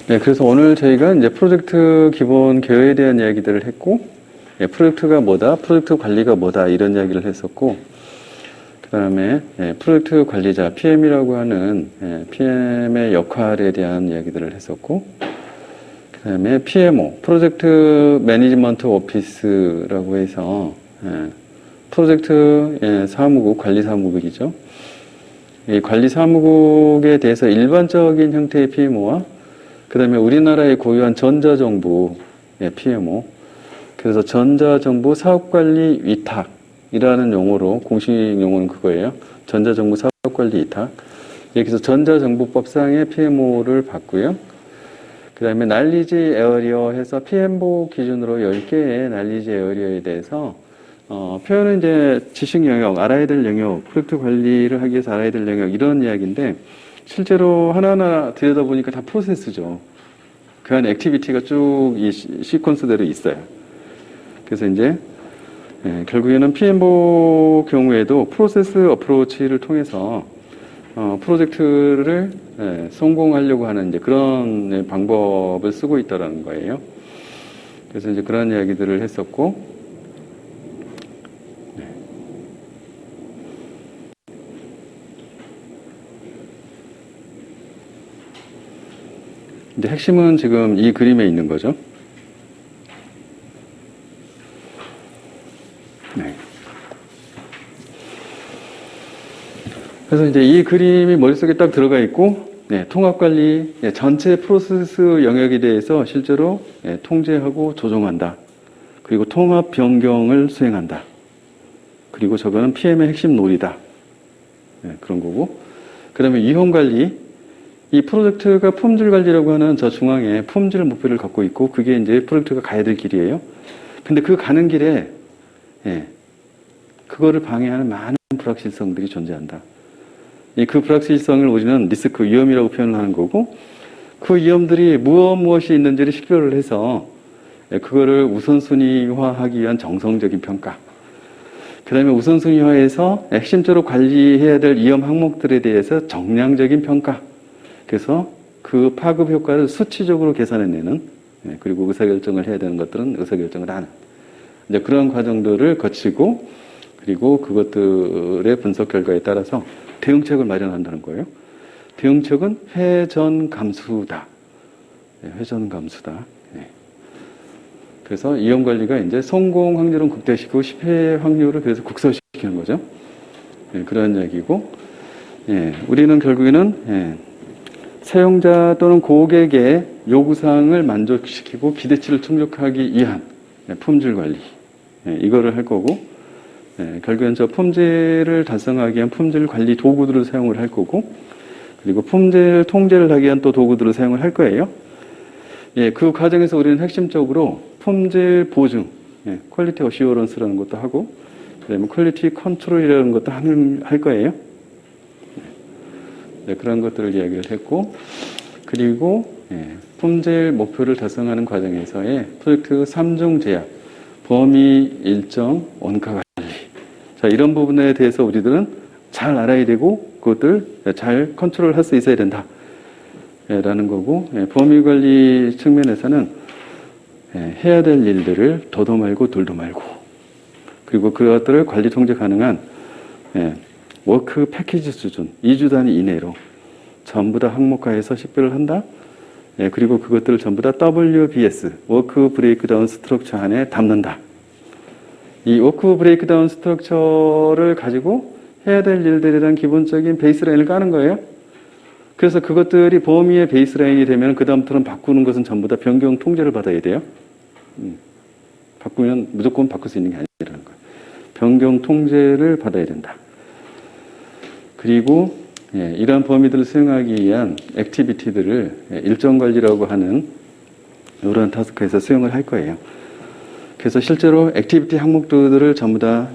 네, 그래서 오늘 저희가 이제 프로젝트 기본 개요에 대한 이야기들을 했고, 프로젝트가 뭐다, 프로젝트 관리가 뭐다, 이런 이야기를 했었고, 그 다음에 프로젝트 관리자, PM이라고 하는 PM의 역할에 대한 이야기들을 했었고, 그 다음에 PMO, 프로젝트 매니지먼트 오피스라고 해서 프로젝트 사무국, 관리 사무국이죠. 이 관리 사무국에 대해서 일반적인 형태의 PMO와 그 다음에 우리나라의 고유한 전자정부 PMO, 그래서 전자정부 사업관리 위탁이라는 용어로, 공식 용어는 그거예요. 전자정부 사업관리 위탁. 여기서 전자정부법상의 PMO를 봤고요. 그 다음에 날리지 에어리어 해서 PM보 기준으로 10개의 날리지 에어리어에 대해서 표현은 이제 지식 영역, 알아야 될 영역, 프로젝트 관리를 하기 위해서 알아야 될 영역, 이런 이야기인데, 실제로 하나하나 들여다보니까 다 프로세스죠. 그 안에 액티비티가 쭉 이 시퀀스대로 있어요. 그래서 이제 결국에는 PM보 경우에도 프로세스 어프로치를 통해서 프로젝트를 성공하려고 하는 이제 그런 방법을 쓰고 있다라는 거예요. 그래서 이제 그런 이야기들을 했었고, 이제 핵심은 지금 이 그림에 있는 거죠. 네. 그래서 이제 이 그림이 머릿속에 딱 들어가 있고, 통합관리, 전체 프로세스 영역에 대해서 실제로 통제하고 조정한다. 그리고 통합 변경을 수행한다. 그리고 저거는 PM의 핵심 논리다. 그런 거고. 그 다음에 위험관리. 이 프로젝트가 품질 관리라고 하는 저 중앙에 품질 목표를 갖고 있고, 그게 이제 프로젝트가 가야 될 길이에요. 근데 그 가는 길에, 그거를 방해하는 많은 불확실성들이 존재한다. 그 불확실성을 우리는 리스크, 위험이라고 표현을 하는 거고, 그 위험들이 무엇이 있는지를 식별을 해서, 그거를 우선순위화하기 위한 정성적인 평가. 그 다음에 우선순위화해서 핵심적으로 관리해야 될 위험 항목들에 대해서 정량적인 평가. 그래서 그 파급 효과를 수치적으로 계산해내는, 그리고 의사결정을 해야 되는 것들은 의사결정을 하는, 이제 그런 과정들을 거치고, 그리고 그것들의 분석 결과에 따라서 대응책을 마련한다는 거예요. 대응책은 회전감수다. 회전감수다. 그래서 위험관리가 이제 성공 확률은 극대화시키고 실패 확률을 그래서 극소화시키는 거죠. 그런 이야기고, 우리는 결국에는 사용자 또는 고객의 요구사항을 만족시키고 기대치를 충족하기 위한 품질 관리, 이거를 할 거고, 결국엔 저 품질을 달성하기 위한 품질 관리 도구들을 사용을 할 거고, 그리고 품질 통제를 하기 위한 또 도구들을 사용을 할 거예요. 그 과정에서 우리는 핵심적으로 품질 보증, 퀄리티 어시어런스라는 것도 하고, 그다음에 퀄리티 컨트롤이라는 것도 할 거예요. 그런 것들을 이야기를 했고, 그리고 품질 목표를 달성하는 과정에서의 프로젝트 3중 제약, 범위, 일정, 원가 관리. 자, 이런 부분에 대해서 우리들은 잘 알아야 되고, 그것들 잘 컨트롤 할 수 있어야 된다. 라는 거고, 범위 관리 측면에서는 해야 될 일들을 더도 말고 덜도 말고, 그리고 그것들을 관리 통제 가능한 워크 패키지 수준, 2주 단위 이내로 전부 다 항목화해서 식별을 한다. 그리고 그것들을 전부 다 WBS, 워크 브레이크다운 스트럭처 안에 담는다. 이 워크 브레이크다운 스트럭처를 가지고 해야 될 일들에 대한 기본적인 베이스라인을 까는 거예요. 그래서 그것들이 범위의 베이스라인이 되면 그 다음부터는 바꾸는 것은 전부 다 변경 통제를 받아야 돼요. 바꾸면 무조건 바꿀 수 있는 게 아니라는 거예요. 변경 통제를 받아야 된다. 그리고 이러한 범위들을 수행하기 위한 액티비티들을 일정 관리라고 하는 이런 타스크에서 수행을 할 거예요. 그래서 실제로 액티비티 항목들을 전부 다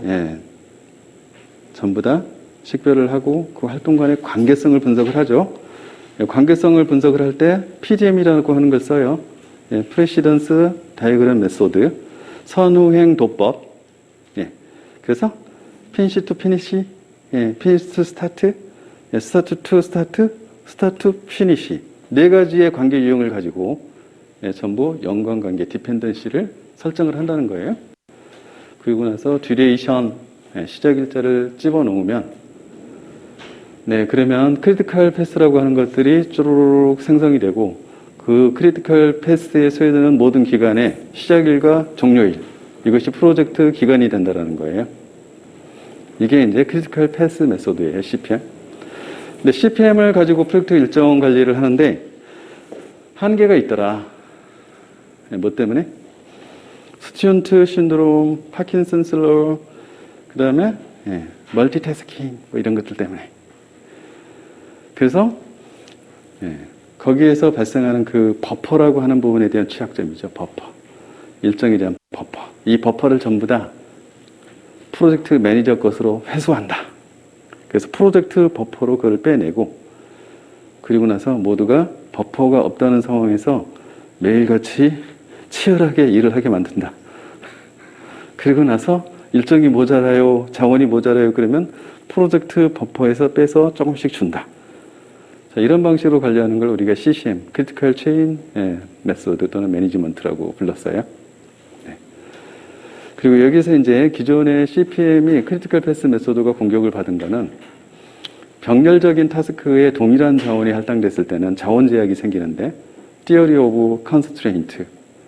식별을 하고 그 활동 간의 관계성을 분석을 하죠. 관계성을 분석을 할 때 PDM이라고 하는 걸 써요. 프레시던스 다이어그램 메소드, 선후행 도법. 그래서 피니시 투 피니시, 피니시 투 스타트, 스타트 투 스타트, 스타트 투 피니시. 네 가지의 관계 유형을 가지고 전부 연관관계 디펜던시를 설정을 한다는 거예요. 그리고 나서 듀레이션 시작 일자를 집어넣으면 그러면 크리티컬 패스라고 하는 것들이 쭈루룩 생성이 되고 그 크리티컬 패스에 소요되는 모든 기간의 시작일과 종료일 이것이 프로젝트 기간이 된다는 거예요. 이게 이제 크리티컬 패스 메소드예요, CPM. 근데 CPM을 가지고 프로젝트 일정 관리를 하는데 한계가 있더라. 뭐 때문에? 스튜언트 신드롬, 파킨슨 슬러, 그 다음에 멀티태스킹 뭐 이런 것들 때문에. 그래서 거기에서 발생하는 그 버퍼라고 하는 부분에 대한 취약점이죠. 버퍼. 일정에 대한 버퍼. 이 버퍼를 전부 다 프로젝트 매니저 것으로 회수한다. 그래서 프로젝트 버퍼로 그걸 빼내고 그리고 나서 모두가 버퍼가 없다는 상황에서 매일같이 치열하게 일을 하게 만든다. 그리고 나서 일정이 모자라요, 자원이 모자라요 그러면 프로젝트 버퍼에서 빼서 조금씩 준다. 자, 이런 방식으로 관리하는 걸 우리가 CCM, 크리티컬 체인 메소드 또는 매니지먼트라고 불렀어요. 그리고 여기서 이제 기존의 CPM이 크리티컬 패스 메소드가 공격을 받은 거는 병렬적인 타스크에 동일한 자원이 할당됐을 때는 자원 제약이 생기는데 Theory of Constraint.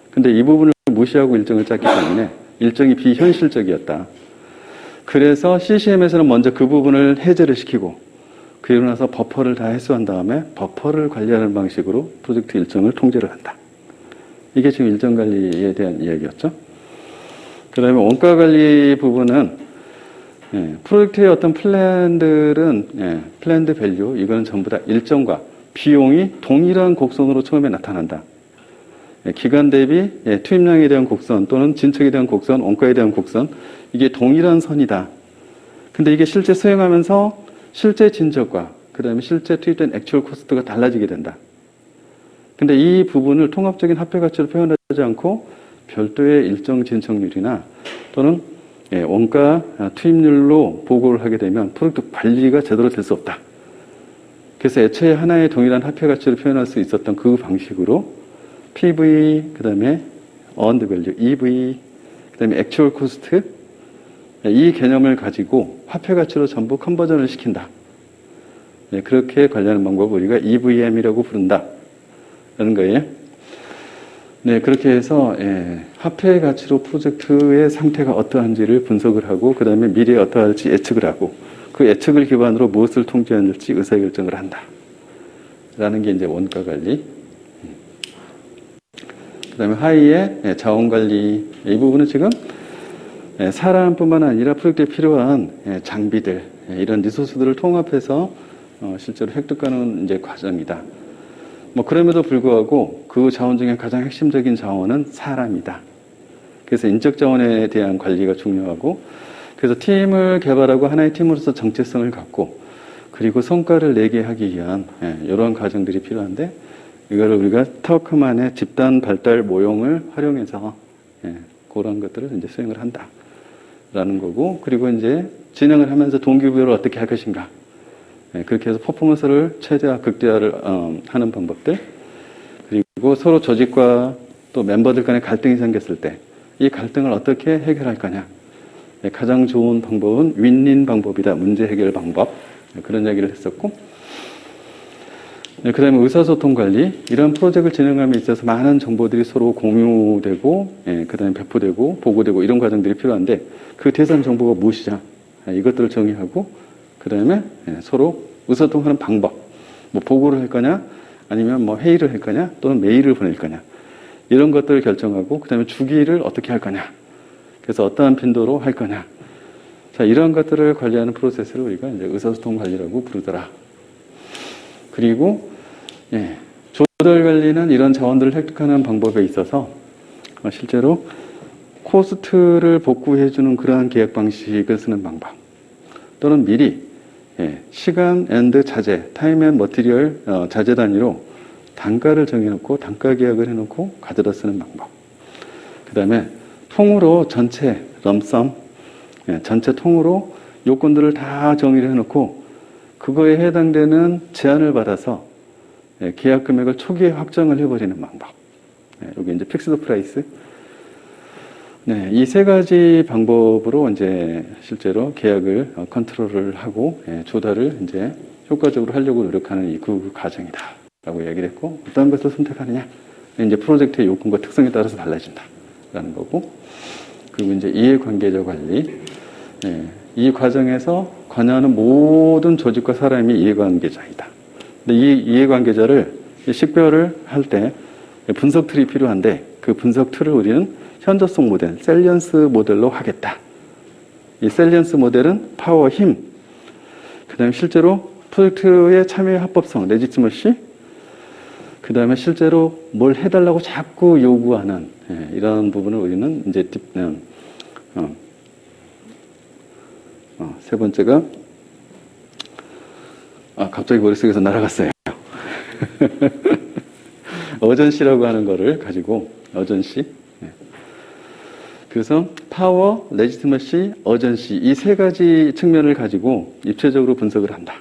근데 이 부분을 무시하고 일정을 짰기 때문에 일정이 비현실적이었다. 그래서 CCM에서는 먼저 그 부분을 해제를 시키고 그리고 나서 버퍼를 다 해소한 다음에 버퍼를 관리하는 방식으로 프로젝트 일정을 통제를 한다. 이게 지금 일정 관리에 대한 이야기였죠. 그 다음에 원가 관리 부분은 프로젝트의 어떤 플랜들은 플랜드 밸류 이거는 전부 다 일정과 비용이 동일한 곡선으로 처음에 나타난다. 기간 대비 투입량에 대한 곡선 또는 진척에 대한 곡선, 원가에 대한 곡선 이게 동일한 선이다. 근데 이게 실제 수행하면서 실제 진척과 그 다음에 실제 투입된 액츄얼 코스트가 달라지게 된다. 근데 이 부분을 통합적인 화폐 가치로 표현하지 않고 별도의 일정 진척률이나 또는 원가 투입률로 보고를 하게 되면 프로젝트 관리가 제대로 될 수 없다. 그래서 애초에 하나의 동일한 화폐 가치를 표현할 수 있었던 그 방식으로 PV, 그 다음에 earned value, EV, 그 다음에 actual cost 이 개념을 가지고 화폐 가치로 전부 컨버전을 시킨다. 그렇게 관리하는 방법을 우리가 EVM이라고 부른다. 라는 거예요. 그렇게 해서 화폐 가치로 프로젝트의 상태가 어떠한지를 분석을 하고 그 다음에 미래에 어떠할지 예측을 하고 그 예측을 기반으로 무엇을 통제해야 될지 의사결정을 한다. 라는 게 이제 원가 관리. 그 다음에 하이의 자원 관리. 이 부분은 지금 사람뿐만 아니라 프로젝트에 필요한 장비들, 이런 리소스들을 통합해서 실제로 획득하는 이제 과정이다. 뭐 그럼에도 불구하고 그 자원 중에 가장 핵심적인 자원은 사람이다. 그래서 인적 자원에 대한 관리가 중요하고 그래서 팀을 개발하고 하나의 팀으로서 정체성을 갖고 그리고 성과를 내게 하기 위한 이러한 과정들이 필요한데 이거를 우리가 타워크만의 집단 발달 모형을 활용해서 그런 것들을 이제 수행을 한다라는 거고 그리고 이제 진행을 하면서 동기부여를 어떻게 할 것인가. 그렇게 해서 퍼포먼스를 최대화, 극대화를 하는 방법들 그리고 서로 조직과 또 멤버들 간의 갈등이 생겼을 때 이 갈등을 어떻게 해결할 거냐. 가장 좋은 방법은 윈윈 방법이다. 문제 해결 방법. 그런 얘기를 했었고 그 다음에 의사소통 관리 이런 프로젝트를 진행함에 있어서 많은 정보들이 서로 공유되고 그 다음에 배포되고 보고되고 이런 과정들이 필요한데 그 대상 정보가 무엇이냐. 이것들을 정의하고 그 다음에 서로 의사소통하는 방법, 뭐 보고를 할 거냐, 아니면 뭐 회의를 할 거냐, 또는 메일을 보낼 거냐, 이런 것들을 결정하고, 그 다음에 주기를 어떻게 할 거냐, 그래서 어떠한 빈도로 할 거냐. 자, 이런 것들을 관리하는 프로세스를 우리가 이제 의사소통 관리라고 부르더라. 그리고, 조달 관리는 이런 자원들을 획득하는 방법에 있어서 실제로 코스트를 복구해주는 그러한 계약 방식을 쓰는 방법. 또는 미리 시간 앤드 자재, 타임 앤 머티리얼 자재 단위로 단가를 정해놓고 단가 계약을 해놓고 가져다 쓰는 방법. 그 다음에 통으로 전체 럼썸, 전체 통으로 요건들을 다 정의를 해놓고 그거에 해당되는 제안을 받아서 계약 금액을 초기에 확정을 해버리는 방법. 여기 이제 픽스드 프라이스. 이 세 가지 방법으로 이제 실제로 계약을 컨트롤을 하고 조달을 이제 효과적으로 하려고 노력하는 이 그 과정이다라고 얘기를 했고, 어떤 것을 선택하느냐, 이제 프로젝트의 요건과 특성에 따라서 달라진다라는 거고, 그리고 이제 이해관계자 관리. 이 과정에서 관여하는 모든 조직과 사람이 이해관계자이다. 근데 이 이해관계자를 식별을 할 때 분석 틀이 필요한데, 그 분석 틀을 우리는 현저성 모델, 셀리언스 모델로 하겠다. 이 셀리언스 모델은 파워, 힘, 그 다음에 실제로 프로젝트의 참여의 합법성, 레지티머시, 그 다음에 실제로 뭘 해달라고 자꾸 요구하는 이런 부분을 우리는 이제 세 번째가 갑자기 머릿속에서 날아갔어요. 어전시라고 하는 거를 가지고 어전시. 그래서 파워, 레지티머시, 어전시 이 세 가지 측면을 가지고 입체적으로 분석을 한다.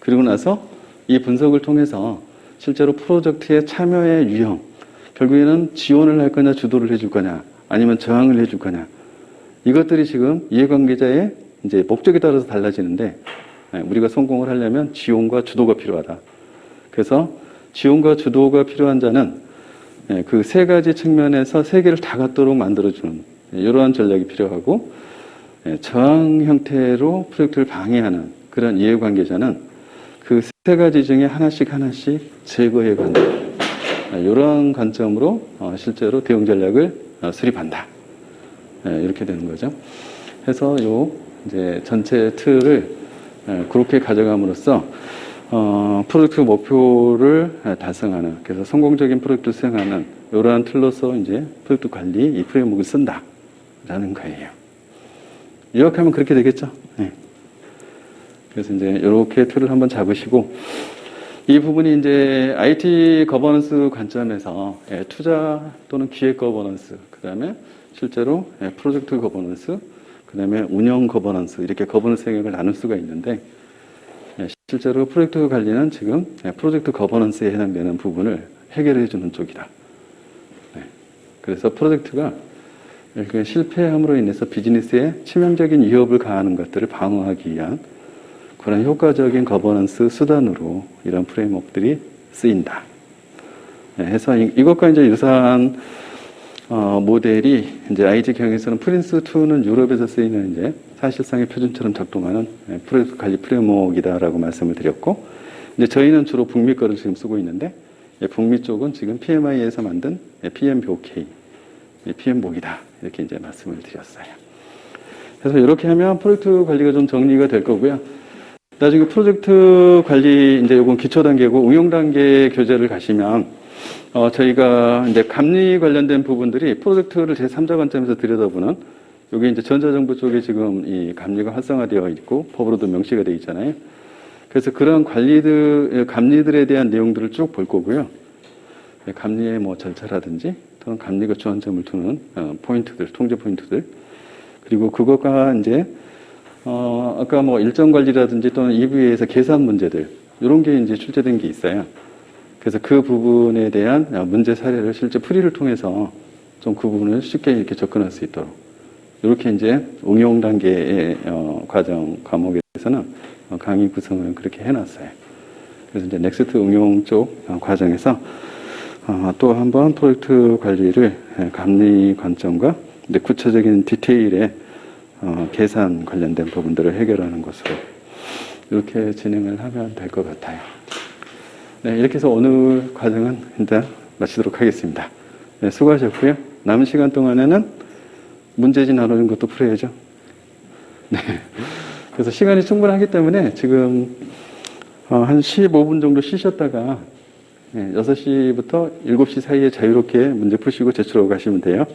그리고 나서 이 분석을 통해서 실제로 프로젝트의 참여의 유형, 결국에는 지원을 할 거냐, 주도를 해줄 거냐, 아니면 저항을 해줄 거냐, 이것들이 지금 이해관계자의 이제 목적에 따라서 달라지는데, 우리가 성공을 하려면 지원과 주도가 필요하다. 그래서 지원과 주도가 필요한 자는 그 세 가지 측면에서 세 개를 다 갖도록 만들어주는 이러한 전략이 필요하고, 저항 형태로 프로젝트를 방해하는 그런 이해관계자는 그 세 가지 중에 하나씩 제거해 간다. 이런 관점으로 실제로 대응 전략을 수립한다. 이렇게 되는 거죠. 해서 요 이제 전체 틀을 그렇게 가져감으로써 프로젝트 목표를 달성하는, 그래서 성공적인 프로젝트를 수행하는 이러한 틀로서 이제 프로젝트 관리 이 프레임워크를 쓴다라는 거예요. 요약하면 그렇게 되겠죠. 그래서 이제 이렇게 틀을 한번 잡으시고, 이 부분이 이제 IT 거버넌스 관점에서 투자 또는 기획 거버넌스, 그 다음에 실제로 프로젝트 거버넌스, 그 다음에 운영 거버넌스, 이렇게 거버넌스 영역을 나눌 수가 있는데, 실제로 프로젝트 관리는 지금 프로젝트 거버넌스에 해당되는 부분을 해결해 주는 쪽이다. 그래서 프로젝트가 이렇게 실패함으로 인해서 비즈니스에 치명적인 위협을 가하는 것들을 방어하기 위한 그런 효과적인 거버넌스 수단으로 이런 프레임워크들이 쓰인다. 해서 이것과 이제 유사한 모델이 이제 IT 경영에서는 프린스2는 유럽에서 쓰이는 이제 사실상의 표준처럼 작동하는 프로젝트 관리 프레임워크이다라고 말씀을 드렸고, 이제 저희는 주로 북미 거를 지금 쓰고 있는데, 북미 쪽은 지금 PMI에서 만든 PMBOK, PMBOK이다. 이렇게 이제 말씀을 드렸어요. 그래서 이렇게 하면 프로젝트 관리가 좀 정리가 될 거고요. 나중에 프로젝트 관리, 이제 이건 기초 단계고, 응용 단계 교재를 가시면, 저희가 이제 감리 관련된 부분들이 프로젝트를 제3자 관점에서 들여다보는, 여기 이제 전자정부 쪽에 지금 이 감리가 활성화되어 있고, 법으로도 명시가 되어 있잖아요. 그래서 그런 감리들에 대한 내용들을 쭉 볼 거고요. 감리의 뭐 절차라든지, 또는 감리가 주안점을 두는 포인트들, 통제 포인트들, 그리고 그것과 이제 아까 뭐 일정 관리라든지 또는 EV에서 계산 문제들, 이런 게 이제 출제된 게 있어요. 그래서 그 부분에 대한 문제 사례를 실제 풀이를 통해서 좀 그 부분을 쉽게 이렇게 접근할 수 있도록, 이렇게 이제 응용 단계의 과정 과목에서는 강의 구성을 그렇게 해놨어요. 그래서 이제 넥스트 응용 쪽 과정에서 또 한번 프로젝트 관리를 감리 관점과 구체적인 디테일의 계산 관련된 부분들을 해결하는 것으로 이렇게 진행을 하면 될 것 같아요. 네, 이렇게 해서 오늘 과정은 일단 마치도록 하겠습니다. 네, 수고하셨고요. 남은 시간 동안에는 문제지 나누는 것도 풀어야죠. 네. 그래서 시간이 충분하기 때문에 지금 한 15분 정도 쉬셨다가 6시부터 7시 사이에 자유롭게 문제 푸시고 제출하고 가시면 돼요.